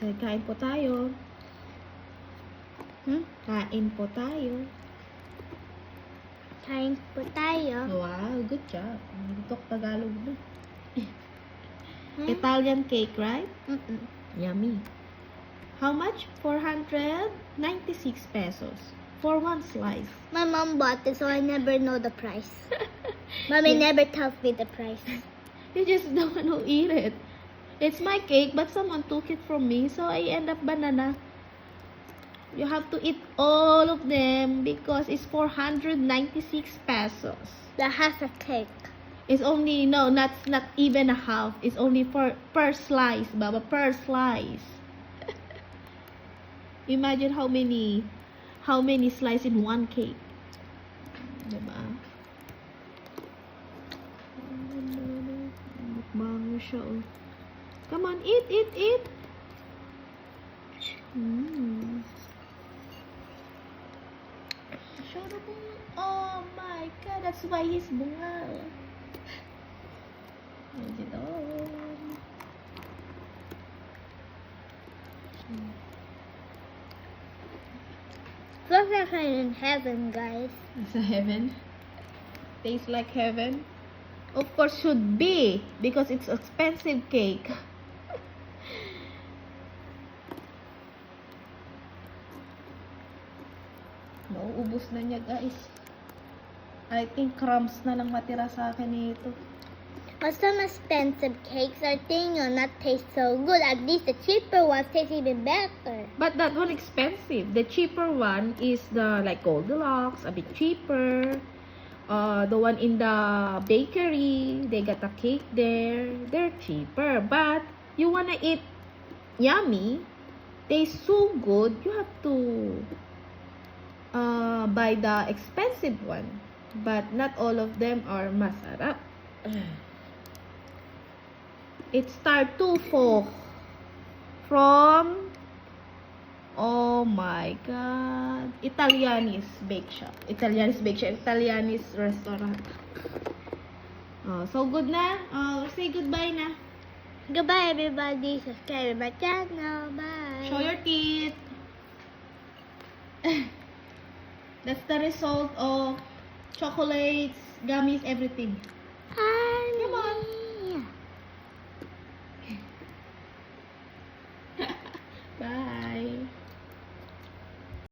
Okay, kain po tayo. Kain po tayo. Kain po tayo. Wow, good job. Tok Tagalog na. Italian cake, right? Yummy. How much? 496 pesos for one slice. My mom bought it, so I never know the price. Mommy never tells me the price. You just don't want to eat it. It's my cake, but someone took it from me, so I end up banana. You have to eat all of them because it's 496 pesos. The half a cake. It's only, no, not even a half. It's only per slice, Baba, per slice. Imagine how many slices in one cake. Diba? Mukbang siya, oh. Come on, eat. Oh my God, that's why he's bungal. Is it all? Looks like I'm in heaven, guys. It's a heaven. Tastes like heaven. Of course, should be because it's expensive cake. Nauubos na niya, guys. I think crumbs na lang matira sa akin nito. But some expensive cakes are thing will not taste so good. At least the cheaper ones taste even better. But that one expensive. The cheaper one is the like Goldilocks, a bit cheaper. The one in the bakery, they got a cake there. They're cheaper. But you wanna eat yummy, tastes so good, you have to buy the expensive one. But not all of them are masarap. It start to fall from, oh my God, Italianis Bake Shop. Italianis restaurant. So good na. Say goodbye na. Goodbye, everybody. Subscribe my channel. Bye. Show your teeth. That's the result of chocolates, gummies, everything. Hi.